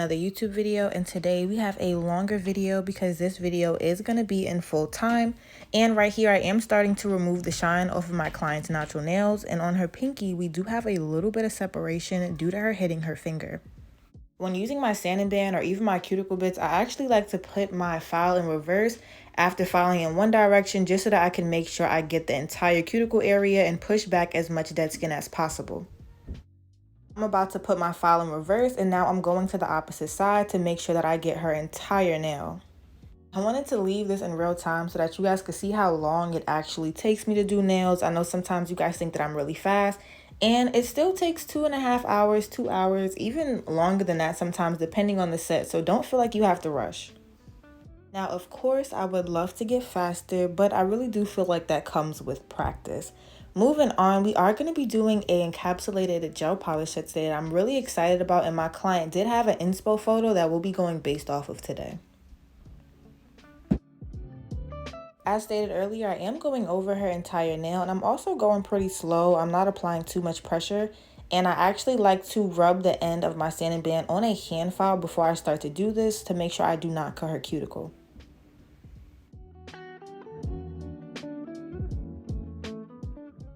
another YouTube video, and today we have a longer video because this video is going to be in full time. And right here I am starting to remove the shine off of my client's natural nails, and on her pinky we do have a little bit of separation due to her hitting her finger. When using my sanding band or even my cuticle bits, I actually like to put my file in reverse after filing in one direction just so that I can make sure I get the entire cuticle area and push back as much dead skin as possible. I'm about to put my file in reverse, and now I'm going to the opposite side to make sure that I get her entire nail. I wanted to leave this in real time so that you guys could see how long it actually takes me to do nails. I know sometimes you guys think that I'm really fast, and it still takes 2.5 hours, 2 hours, even longer than that sometimes depending on the set, so don't feel like you have to rush. Now, of course, I would love to get faster, but I really do feel like that comes with practice. Moving on, we are going to be doing an encapsulated gel polish set today that I'm really excited about, and my client did have an inspo photo that we'll be going based off of today. As stated earlier, I am going over her entire nail, and I'm also going pretty slow. I'm not applying too much pressure, and I actually like to rub the end of my sanding band on a hand file before I start to do this to make sure I do not cut her cuticle.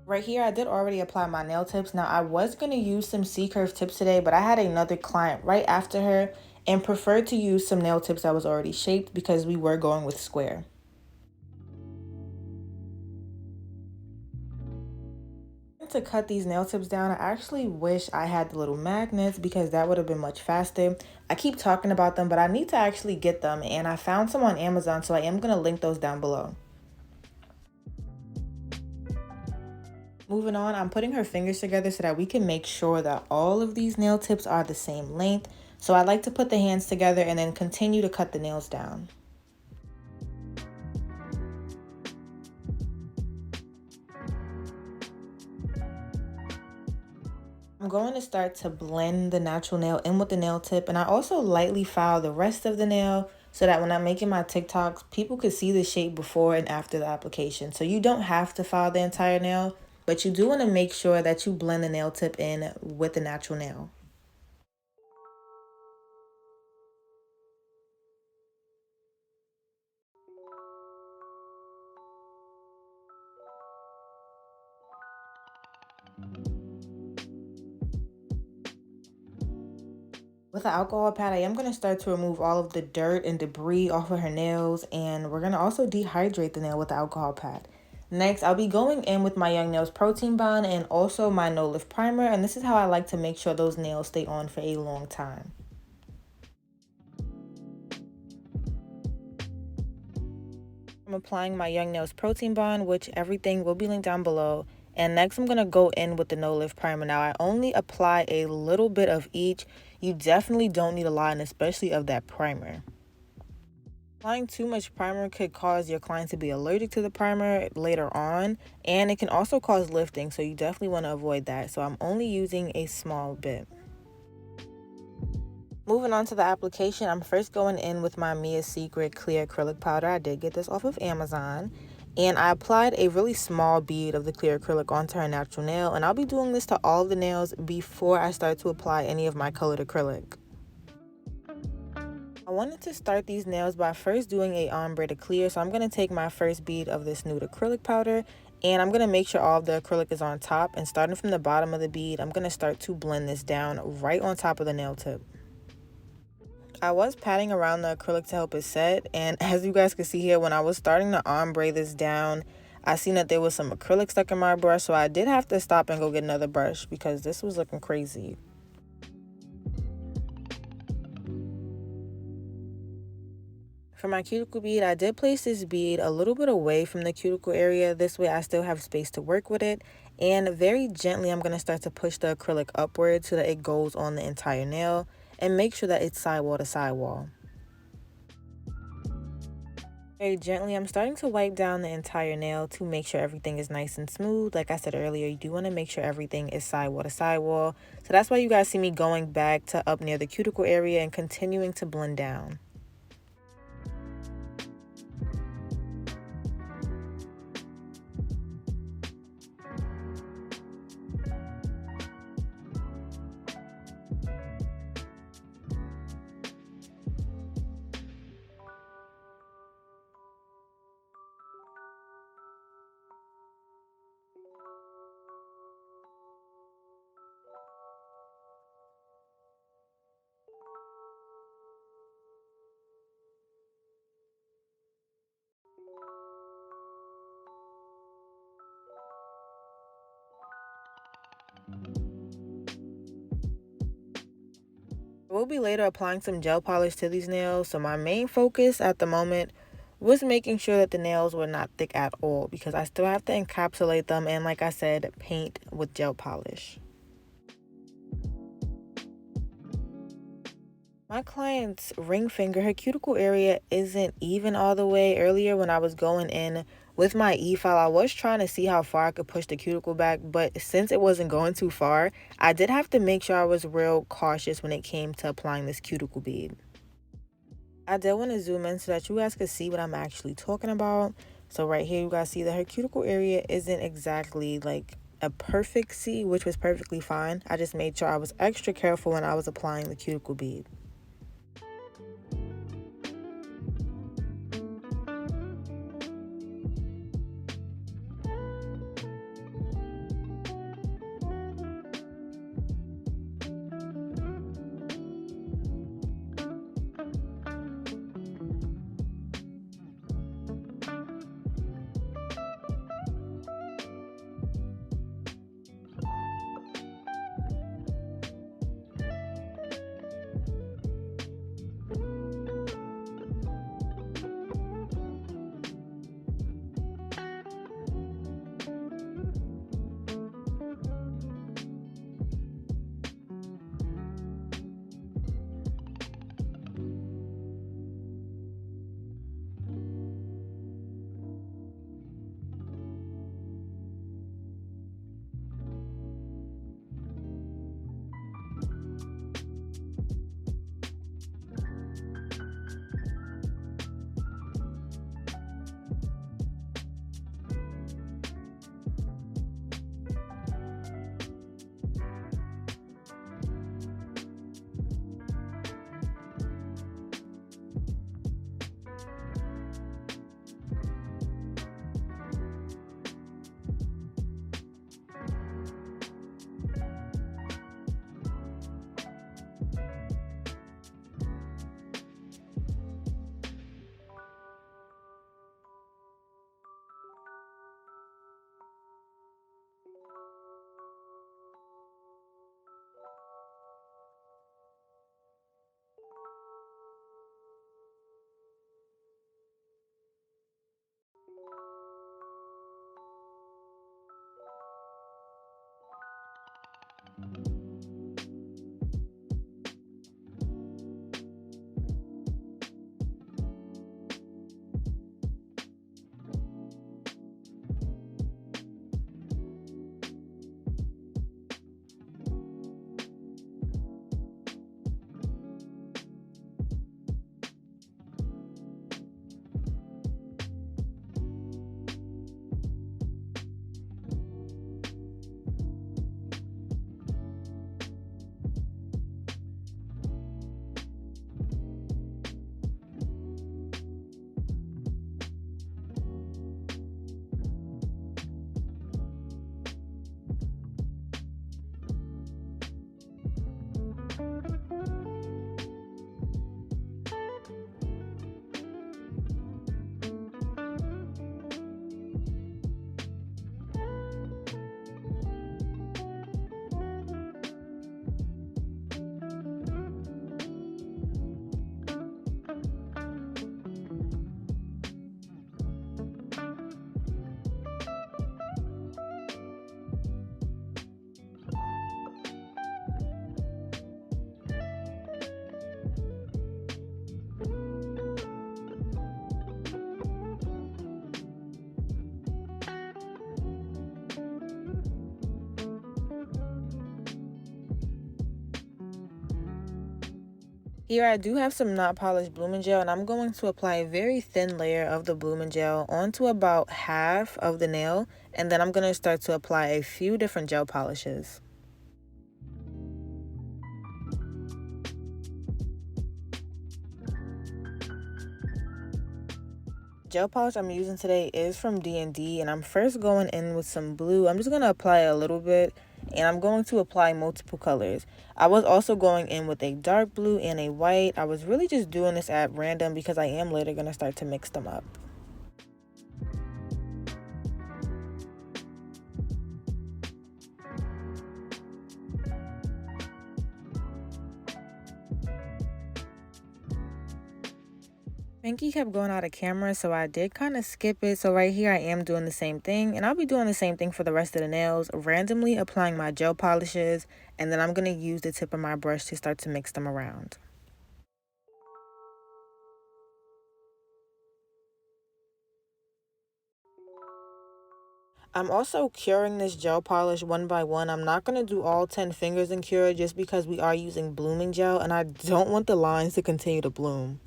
Right here, I did already apply my nail tips. Now, I was going to use some C-curve tips today, but I had another client right after her and preferred to use some nail tips that was already shaped because we were going with square. To cut these nail tips down, I actually wish I had the little magnets because that would have been much faster. I keep talking about them, but I need to actually get them, and I found some on Amazon, so I am going to link those down below. Moving on, I'm putting her fingers together so that we can make sure that all of these nail tips are the same length. So I like to put the hands together and then continue to cut the nails down. I'm going to start to blend the natural nail in with the nail tip, and I also lightly file the rest of the nail so that when I'm making my TikToks, people could see the shape before and after the application. So you don't have to file the entire nail, but you do want to make sure that you blend the nail tip in with the natural nail. With an alcohol pad, I am going to start to remove all of the dirt and debris off of her nails, and we're going to also dehydrate the nail with the alcohol pad. Next, I'll be going in with my Young Nails protein bond and also my no lift primer, and this is how I like to make sure those nails stay on for a long time. I'm applying my Young Nails protein bond, which everything will be linked down below. And next I'm going to go in with the no lift primer. Now I only apply a little bit of each. You definitely don't need a lot, and especially of that primer. Applying too much primer could cause your client to be allergic to the primer later on, and it can also cause lifting, so you definitely want to avoid that. So I'm only using a small bit. Moving on to the application, I'm first going in with my Mia Secret clear acrylic powder. I did get this off of Amazon. And I applied a really small bead of the clear acrylic onto her natural nail. And I'll be doing this to all of the nails before I start to apply any of my colored acrylic. I wanted to start these nails by first doing a ombre to clear. So I'm going to take my first bead of this nude acrylic powder, and I'm going to make sure all of the acrylic is on top. And starting from the bottom of the bead, I'm going to start to blend this down right on top of the nail tip. I was patting around the acrylic to help it set, and as you guys can see here, when I was starting to ombre this down, I seen that there was some acrylic stuck in my brush, so I did have to stop and go get another brush because this was looking crazy. For my cuticle bead, I did place this bead a little bit away from the cuticle area. This way I still have space to work with it, and very gently I'm going to start to push the acrylic upward so that it goes on the entire nail, and make sure that it's sidewall to sidewall. Very gently, I'm starting to wipe down the entire nail to make sure everything is nice and smooth. Like I said earlier, you do want to make sure everything is sidewall to sidewall. So that's why you guys see me going back to up near the cuticle area and continuing to blend down. We'll be later applying some gel polish to these nails, so my main focus at the moment was making sure that the nails were not thick at all because I still have to encapsulate them and, like I said, paint with gel polish. My client's ring finger, her cuticle area isn't even all the way. Earlier when I was going in with my e-file, I was trying to see how far I could push the cuticle back, but since it wasn't going too far, I did have to make sure I was real cautious when it came to applying this cuticle bead. I did want to zoom in so that you guys could see what I'm actually talking about. So right here, you guys see that her cuticle area isn't exactly like a perfect C, which was perfectly fine. I just made sure I was extra careful when I was applying the cuticle bead. Here I do have some not polished blooming gel, and I'm going to apply a very thin layer of the blooming gel onto about half of the nail, and then I'm going to start to apply a few different gel polishes. Gel polish I'm using today is from DND, and I'm first going in with some blue. I'm just going to apply a little bit, and I'm going to apply multiple colors. I was also going in with a dark blue and a white. I was really just doing this at random because I am later going to start to mix them up. Pinky kept going out of camera, so I did kind of skip it. So right here I am doing the same thing, and I'll be doing the same thing for the rest of the nails, randomly applying my gel polishes, and then I'm going to use the tip of my brush to start to mix them around. I'm also curing this gel polish one by one. I'm not going to do all 10 fingers and cure it just because we are using blooming gel, and I don't want the lines to continue to bloom.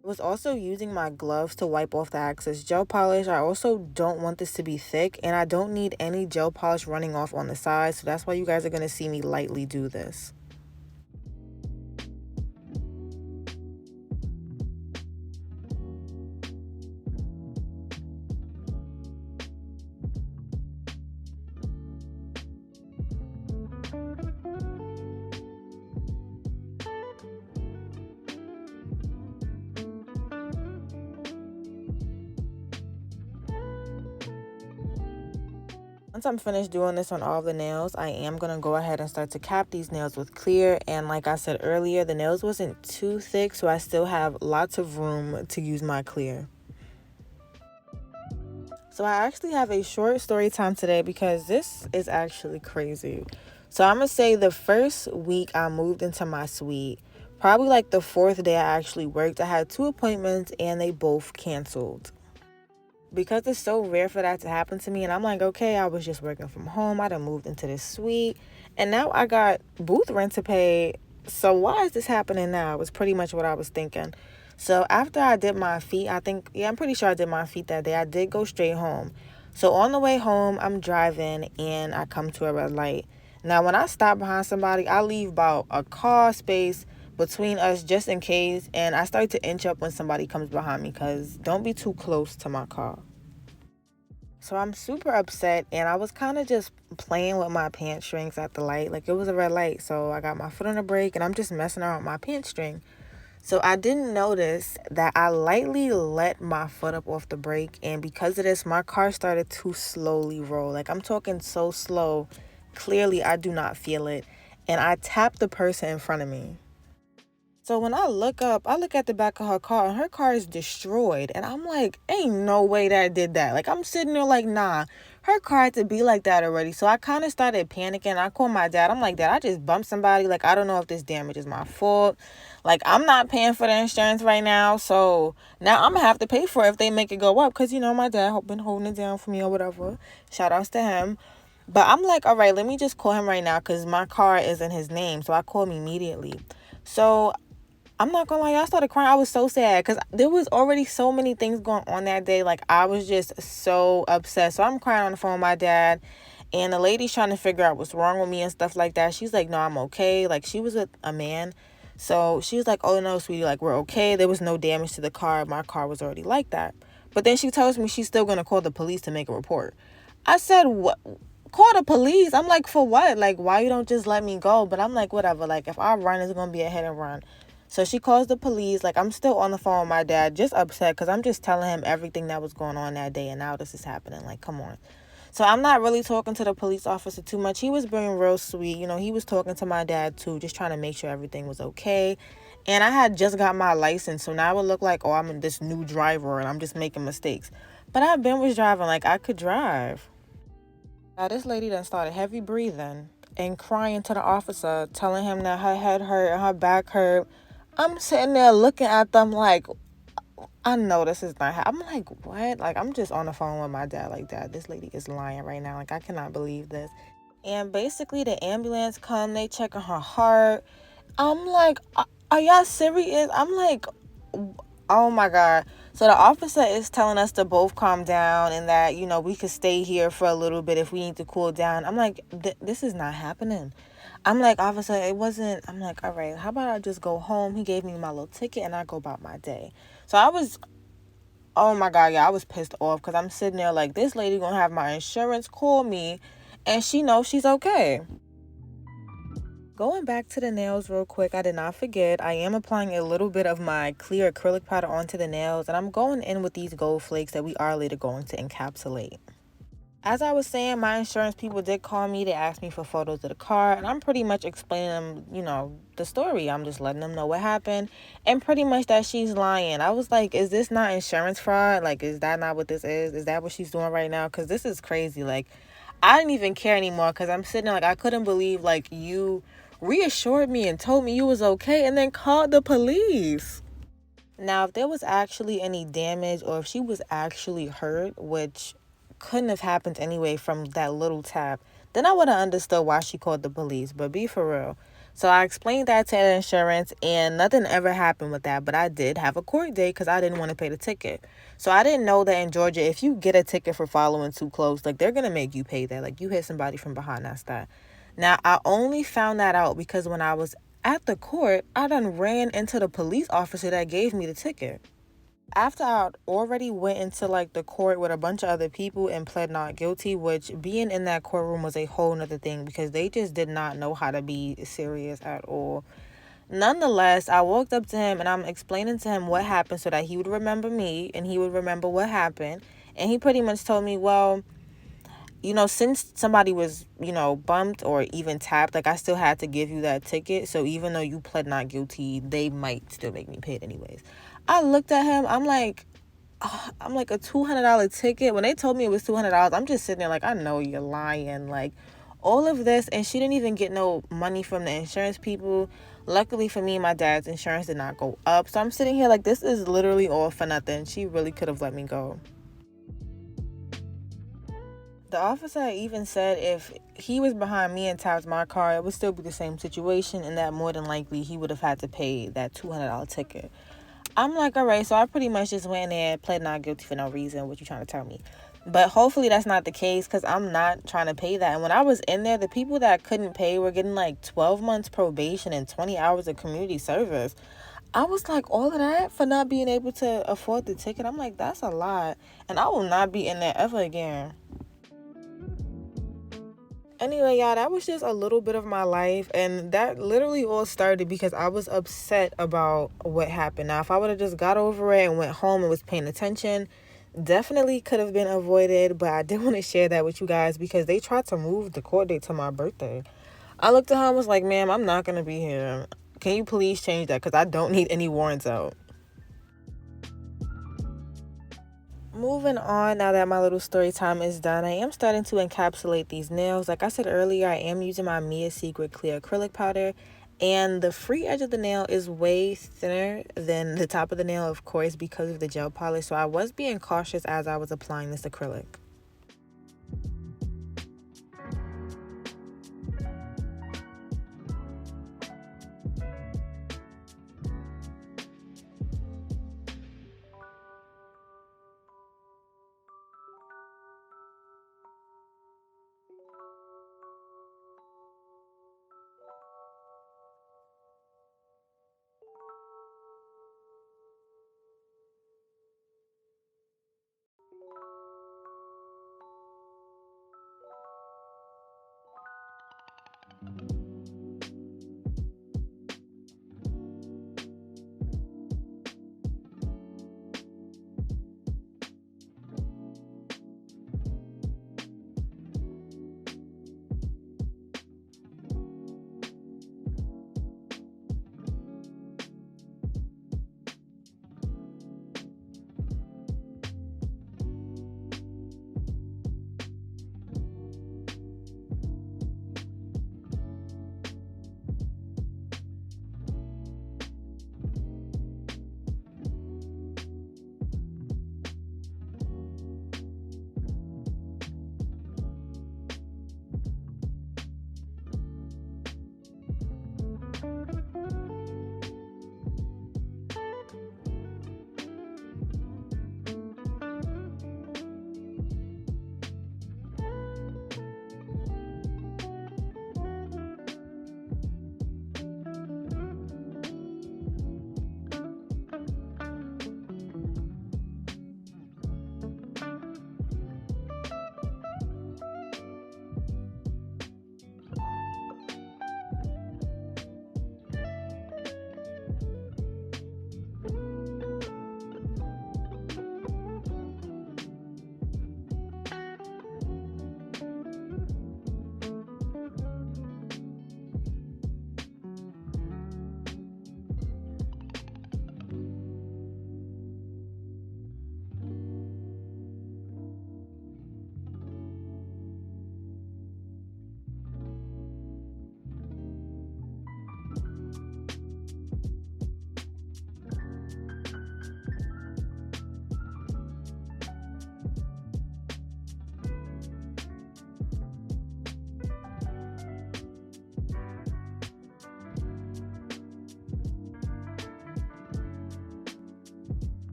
I was also using my gloves to wipe off the excess gel polish. I also don't want this to be thick, and I don't need any gel polish running off on the side, so that's why you guys are going to see me lightly do this. Once I'm finished doing this on all the nails, I am going to go ahead and start to cap these nails with clear. And like I said earlier, the nails wasn't too thick, so I still have lots of room to use my clear. So I actually have a short story time today because this is actually crazy. So I'm going to say the first week I moved into my suite, probably like the fourth day I actually worked, I had 2 appointments and they both canceled. Because it's so rare for that to happen to me, and I'm like, okay, I was just working from home, I done moved into this suite, and now I got booth rent to pay, so why is this happening now? Was pretty much what I was thinking. So after I did my feet, I'm pretty sure I did my feet that day, I did go straight home. So on the way home, I'm driving and I come to a red light. Now when I stop behind somebody, I leave about a car space between us just in case, and I start to inch up when somebody comes behind me because don't be too close to my car. So I'm super upset, and I was kind of just playing with my pants strings at the light. Like, it was a red light, so I got my foot on the brake and I'm just messing around with my pants string. So I didn't notice that I lightly let my foot up off the brake, and because of this, my car started to slowly roll. Like, I'm talking so slow, clearly I do not feel it, and I tapped the person in front of me. So when I look up, I look at the back of her car, and her car is destroyed. And I'm like, ain't no way that I did that. Like, I'm sitting there like, nah, her car had to be like that already. So I kind of started panicking. I called my dad. I'm like, Dad, I just bumped somebody. Like, I don't know if this damage is my fault. Like, I'm not paying for the insurance right now. So now I'm going to have to pay for it if they make it go up. Because, my dad been holding it down for me or whatever. Shout outs to him. But I'm like, all right, let me just call him right now because my car is in his name. So I called him immediately. So I'm not gonna lie, I started crying. I was so sad because there was already so many things going on that day. Like, I was just so upset. So I'm crying on the phone with my dad, and the lady's trying to figure out what's wrong with me and stuff like that. She's like, no, I'm okay. Like, she was with a man. So she was like, oh, no, sweetie, like, we're okay. There was no damage to the car. My car was already like that. But then she tells me she's still going to call the police to make a report. I said, what? Call the police? I'm like, for what? Like, why you don't just let me go? But I'm like, whatever. Like, if I run, it's going to be a hit and run. So she calls the police. Like, I'm still on the phone with my dad, just upset because I'm just telling him everything that was going on that day, and now this is happening. Like, come on. So I'm not really talking to the police officer too much. He was being real sweet. He was talking to my dad too, just trying to make sure everything was okay. And I had just got my license, so now it looked like, oh, I'm this new driver and I'm just making mistakes. But I've been was driving, like, I could drive. Now this lady done started heavy breathing and crying to the officer, telling him that her head hurt and her back hurt. I'm sitting there looking at them like, I know this is not I'm like, what? Like, I'm just on the phone with my dad like, Dad, this lady is lying right now. Like, I cannot believe this. And basically, the ambulance come, they checking her heart. I'm like, are y'all serious? I'm like, oh my God. So the officer is telling us to both calm down and that, we could stay here for a little bit if we need to cool down. I'm like, this is not happening. I'm like, officer, it wasn't. I'm like, all right, how about I just go home? He gave me my little ticket and I go about my day. So I was, oh my God, yeah, I was pissed off because I'm sitting there like, this lady gonna have my insurance call me and she knows she's okay. Going back to the nails real quick, I did not forget. I am applying a little bit of my clear acrylic powder onto the nails, and I'm going in with these gold flakes that we are later going to encapsulate. As I was saying, my insurance people did call me. They asked me for photos of the car, and I'm pretty much explaining them, the story. I'm just letting them know what happened, and pretty much that she's lying. I was like, is this not insurance fraud? Like, is that not what this is? Is that what she's doing right now? Because this is crazy. Like, I didn't even care anymore because I'm sitting there like, I couldn't believe, like, you reassured me and told me you was okay and then called the police. Now, if there was actually any damage or if she was actually hurt, which couldn't have happened anyway from that little tap, then I would have understood why she called the police. But be for real. So I explained that to the insurance and nothing ever happened with that. But I did have a court date because I didn't want to pay the ticket. So I didn't know that in Georgia, if you get a ticket for following too close, like they're going to make you pay that. Like you hit somebody from behind, that's that. Now, I only found that out because when I was at the court, I done ran into the police officer that gave me the ticket. After I already went into like the court with a bunch of other people and pled not guilty, which being in that courtroom was a whole nother thing because they just did not know how to be serious at all. Nonetheless, I walked up to him and I'm explaining to him what happened so that he would remember me and he would remember what happened. And he pretty much told me, well, since somebody was, bumped or even tapped, like I still had to give you that ticket. So even though you pled not guilty, they might still make me pay it anyways. I looked at him. I'm like a $200 ticket. When they told me it was $200, I'm just sitting there like, I know you're lying. Like all of this, and she didn't even get no money from the insurance people. Luckily for me, my dad's insurance did not go up. So I'm sitting here like, this is literally all for nothing. She really could have let me go. The officer even said if he was behind me and tapped my car, it would still be the same situation, and that more than likely he would have had to pay that $200 ticket. I'm like, all right, so I pretty much just went in there and pled not guilty for no reason. What you trying to tell me? But hopefully that's not the case because I'm not trying to pay that. And when I was in there, the people that couldn't pay were getting like 12 months probation and 20 hours of community service. I was like, all of that for not being able to afford the ticket? I'm like, that's a lot. And I will not be in there ever again. Anyway, y'all, that was just a little bit of my life, and that literally all started because I was upset about what happened. Now, if I would have just got over it and went home and was paying attention, definitely could have been avoided, but I did want to share that with you guys because they tried to move the court date to my birthday. I looked at her and was like, ma'am, I'm not going to be here. Can you please change that because I don't need any warrants out. Moving on, now that my little story time is done, I am starting to encapsulate these nails. Like I said earlier, I am using my Mia Secret Clear Acrylic Powder, and the free edge of the nail is way thinner than the top of the nail, of course, because of the gel polish. So I was being cautious as I was applying this acrylic.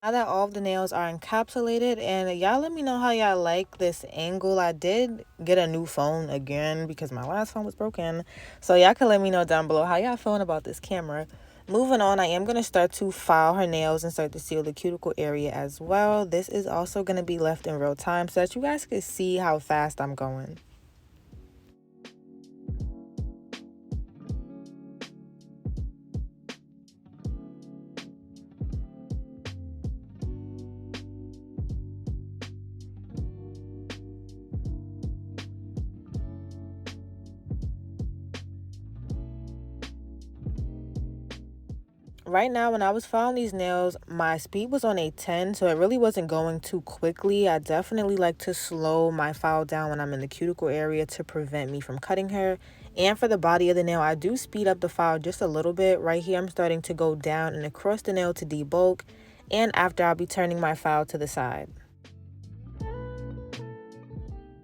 Now that all of the nails are encapsulated, and y'all let me know how y'all like this angle. I did get a new phone again because my last phone was broken. So y'all can let me know down below how y'all feeling about this camera. Moving on, I am going to start to file her nails and start to seal the cuticle area as well. This is also going to be left in real time so that you guys can see how fast I'm going. Right now, when I was filing these nails, my speed was on a 10, so it really wasn't going too quickly. I definitely like to slow my file down when I'm in the cuticle area to prevent me from cutting her. And for the body of the nail, I do speed up the file just a little bit. Right here, I'm starting to go down and across the nail to debulk, and after I'll be turning my file to the side.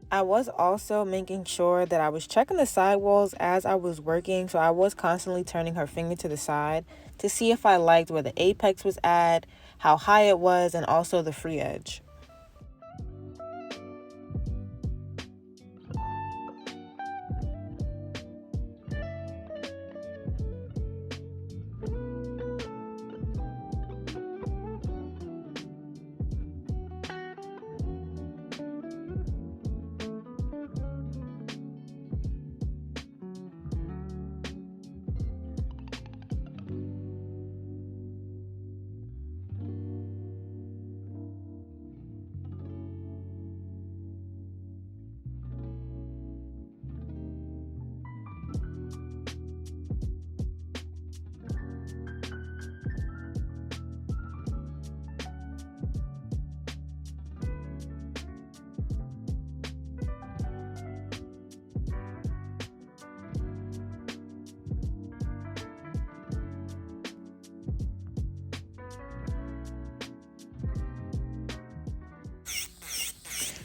I was also making sure that I was checking the sidewalls as I was working, so I was constantly turning her finger to the side to see if I liked where the apex was at, how high it was, and also the free edge.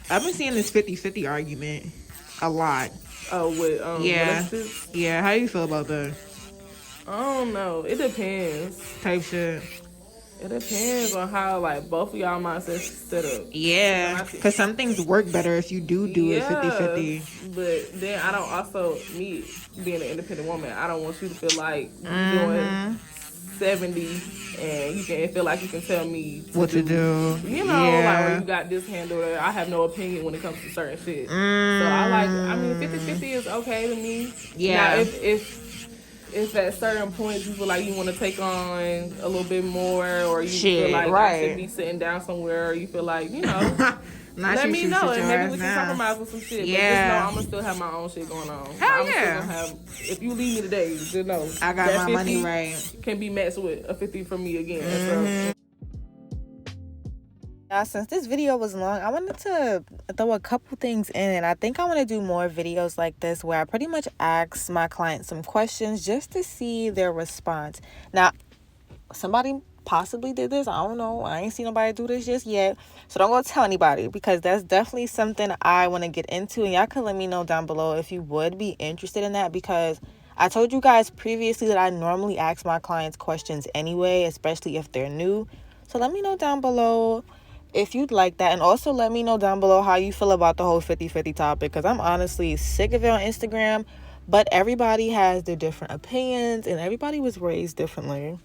I've been seeing this 50-50 argument a lot. Oh, with Yeah. relationships? Yeah, how do you feel about that I don't know. It depends. type shit? It depends on how like both of y'all mindsets set up. Yeah, because some things work better if you do it 50-50. But then I don't also me being an independent woman. I don't want you to feel like you doing 70 and you can feel like you can tell me What to do. You know, like, or Yeah. you got this handled, or I have no opinion when it comes to certain shit. So I mean, 50-50 is okay to me. Yeah. Now, if at certain points you feel like you want to take on a little bit more, or you feel Shit, like I should right. be sitting down somewhere, or you feel like, you know, Not let you me should know, sit and your maybe ass we can down. compromise with some shit. Yeah. But just know I'm gonna still have my own shit going on. Hell I'm yeah. still gonna have. If you leave me today, just know I got that my 50 money right. can be matched with a 50 from me again. So. Since this video was long, I wanted to throw a couple things in, and I think I want to do more videos like this where I pretty much ask my clients some questions just to see their response. Now, somebody possibly did this. I don't know. I ain't seen nobody do this just yet. So don't go tell anybody, because that's definitely something I want to get into. And y'all can let me know down below if you would be interested in that, because I told you guys previously that I normally ask my clients questions anyway, especially if they're new. So let me know down below if you'd like that. And also let me know down below how you feel about the whole 50-50 topic, because I'm honestly sick of it on Instagram. But everybody has their different opinions, and everybody was raised differently.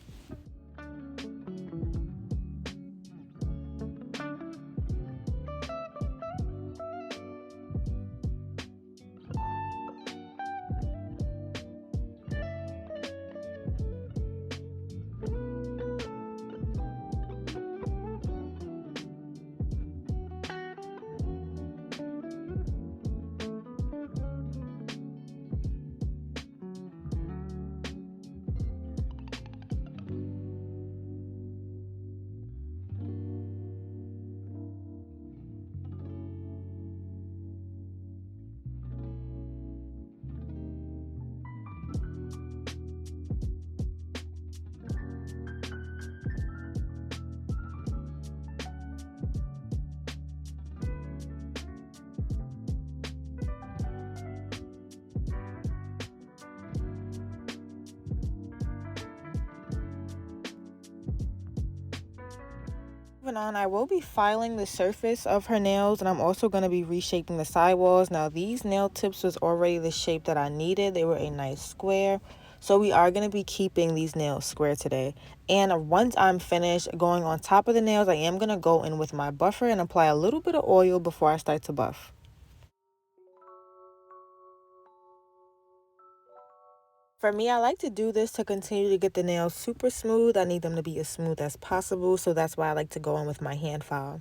Moving on, I will be filing the surface of her nails, and I'm also going to be reshaping the sidewalls. Now, these nail tips was already the shape that I needed. They were a nice square. So we are going to be keeping these nails square today. And once I'm finished going on top of the nails, I am going to go in with my buffer and apply a little bit of oil before I start to buff. For me, I like to do this to continue to get the nails super smooth. I need them to be as smooth as possible, so that's why I like to go in with my hand file.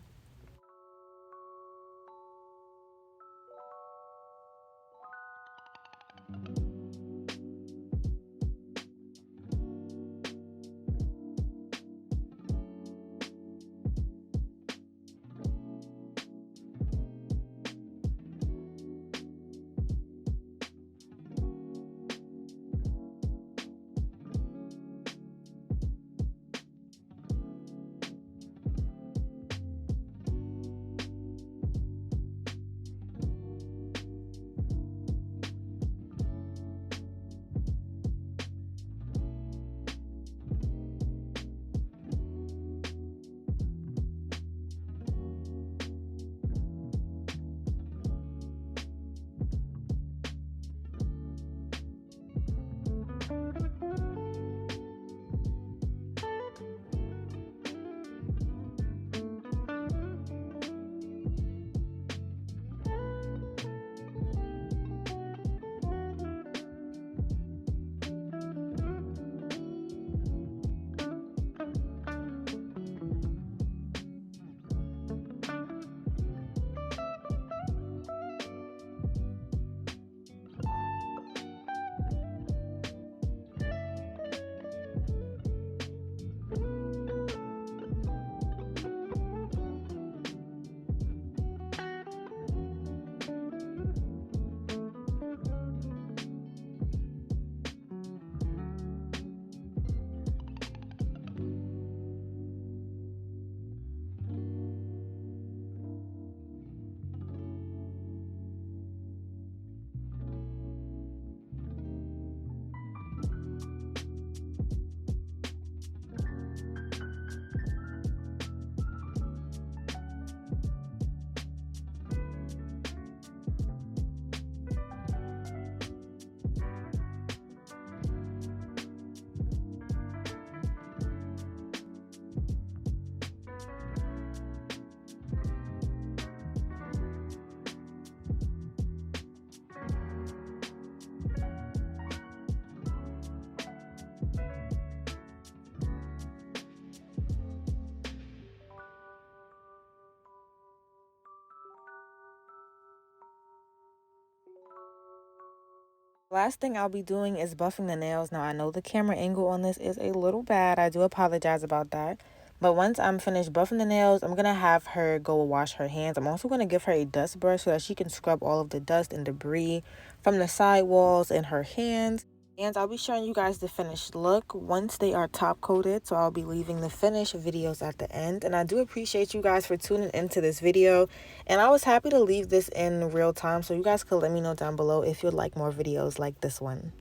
Last thing I'll be doing is buffing the nails. Now, I know the camera angle on this is a little bad. I do apologize about that. But once I'm finished buffing the nails, I'm going to have her go wash her hands. I'm also going to give her a dust brush so that she can scrub all of the dust and debris from the sidewalls and her hands. And I'll be showing you guys the finished look once they are top coated. So I'll be leaving the finished videos at the end. And I do appreciate you guys for tuning into this video. And I was happy to leave this in real time, so you guys could let me know down below if you'd like more videos like this one.